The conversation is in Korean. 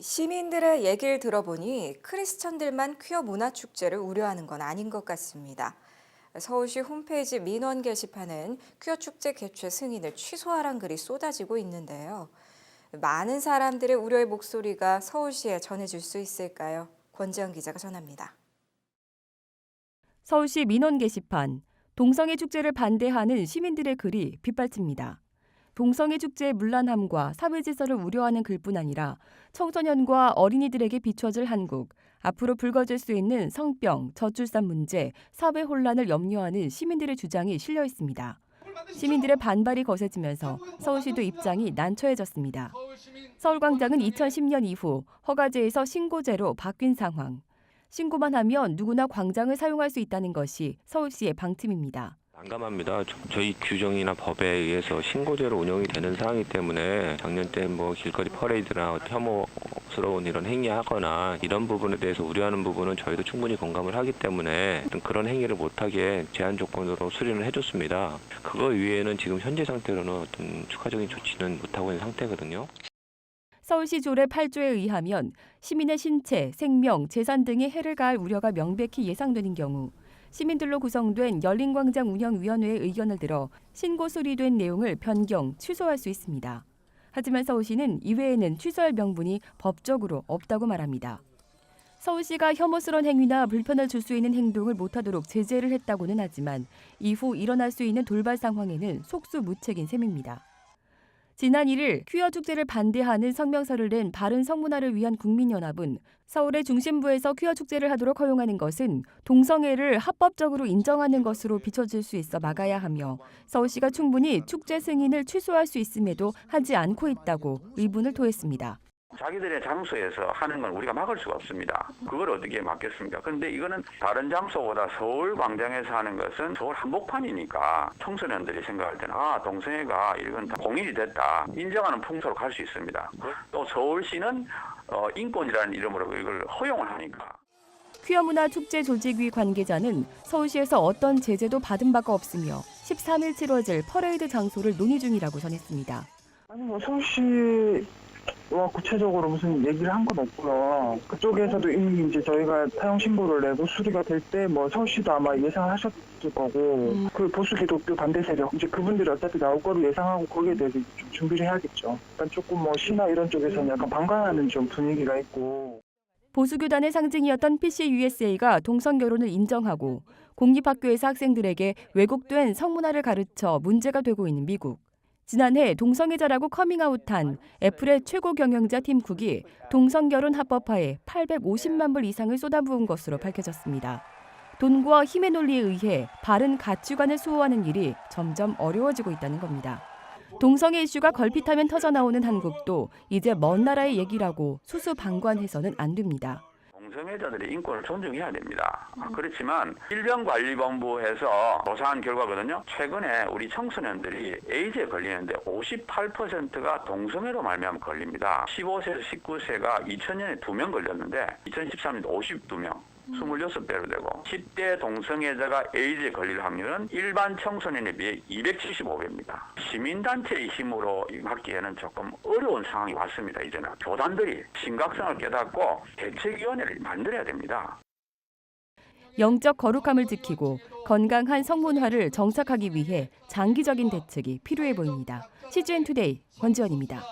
시민들의 얘기를 들어보니 크리스천들만 퀴어 문화축제를 우려하는 건 아닌 것 같습니다. 서울시 홈페이지 민원 게시판은 퀴어 축제 개최 승인을 취소하란 글이 쏟아지고 있는데요. 많은 사람들의 우려의 목소리가 서울시에 전해질 수 있을까요? 권지영 기자가 전합니다. 서울시 민원 게시판, 동성애 축제를 반대하는 시민들의 글이 빗발칩니다. 동성애 축제의 문란함과 사회 질서를 우려하는 글뿐 아니라 청소년과 어린이들에게 비춰질 한국, 앞으로 불거질 수 있는 성병, 저출산 문제, 사회 혼란을 염려하는 시민들의 주장이 실려 있습니다. 시민들의 반발이 거세지면서 서울시도 입장이 난처해졌습니다. 서울광장은 2010년 이후 허가제에서 신고제로 바뀐 상황. 신고만 하면 누구나 광장을 사용할 수 있다는 것이 서울시의 방침입니다. 난감합니다. 저희 규정이나 법에 의해서 신고제로 운영이 되는 사항이기 때문에 작년 때 길거리 퍼레이드나 혐오스러운 이런 행위하거나 이런 부분에 대해서 우려하는 부분은 저희도 충분히 공감을 하기 때문에 그런 행위를 못하게 제한 조건으로 수리를 해줬습니다. 그거 위에는 지금 현재 상태로는 어떤 추가적인 조치는 못하고 있는 상태거든요. 서울시 조례 8조에 의하면 시민의 신체, 생명, 재산 등에 해를 가할 우려가 명백히 예상되는 경우 시민들로 구성된 열린광장운영위원회의 의견을 들어 신고 수리된 내용을 변경, 취소할 수 있습니다. 하지만 서울시는 이외에는 취소할 명분이 법적으로 없다고 말합니다. 서울시가 혐오스러운 행위나 불편을 줄 수 있는 행동을 못하도록 제재를 했다고는 하지만 이후 일어날 수 있는 돌발 상황에는 속수무책인 셈입니다. 지난 1일 퀴어 축제를 반대하는 성명서를 낸 바른 성문화를 위한 국민연합은 서울의 중심부에서 퀴어 축제를 하도록 허용하는 것은 동성애를 합법적으로 인정하는 것으로 비춰질 수 있어 막아야 하며 서울시가 충분히 축제 승인을 취소할 수 있음에도 하지 않고 있다고 의문을 토했습니다. 자기들의 장소에서 하는 건 우리가 막을 수가 없습니다. 그걸 어떻게 막겠습니까? 그런데 이거는 다른 장소보다 서울 광장에서 하는 것은 서울 한복판이니까 청소년들이 생각할 때는 동성애가 이건 다 공인이 됐다. 인정하는 풍토로 갈 수 있습니다. 또 서울시는 인권이라는 이름으로 이걸 허용을 하니까. 퀴어 문화 축제 조직위 관계자는 서울시에서 어떤 제재도 받은 바가 없으며 13일 치러질 퍼레이드 장소를 논의 중이라고 전했습니다. 서울시와 구체적으로 무슨 얘기를 한 건 없고요. 그쪽에서도 이미 이제 저희가 사용 신고를 내고 수리가 될 때 서울시도 아마 예상하셨을 거고 그 보수 기독교 반대 세력 이제 그분들이 어차피 나올 거로 예상하고 거기에 대해서 좀 준비를 해야겠죠. 일단 조금 시나 이런 쪽에서는 약간 방관하는 좀 분위기가 있고. 보수교단의 상징이었던 PCUSA가 동성 결혼을 인정하고 공립학교에서 학생들에게 왜곡된 성문화를 가르쳐 문제가 되고 있는 미국. 지난해 동성애자라고 커밍아웃한 애플의 최고 경영자 팀 쿡이 동성결혼 합법화에 850만 불 이상을 쏟아부은 것으로 밝혀졌습니다. 돈과 힘의 논리에 의해 바른 가치관을 수호하는 일이 점점 어려워지고 있다는 겁니다. 동성애 이슈가 걸핏하면 터져나오는 한국도 이제 먼 나라의 얘기라고 수수방관해서는 안 됩니다. 동성애자들의 인권을 존중해야 됩니다. 그렇지만 질병관리본부에서 조사한 결과거든요. 최근에 우리 청소년들이 에이즈에 걸리는데 58%가 동성애로 말미암아 걸립니다. 15세에서 19세가 2000년에 2명 걸렸는데 2013년에 52명. 26배로 되고 10대 동성애자가 에이즈에 걸릴 확률은 일반 청소년에 비해 275배입니다. 시민단체의 힘으로 막기에는 조금 어려운 상황이 왔습니다. 이제는 교단들이 심각성을 깨닫고 대책위원회를 만들어야 됩니다. 영적 거룩함을 지키고 건강한 성문화를 정착하기 위해 장기적인 대책이 필요해 보입니다. CGN 투데이 권지연입니다.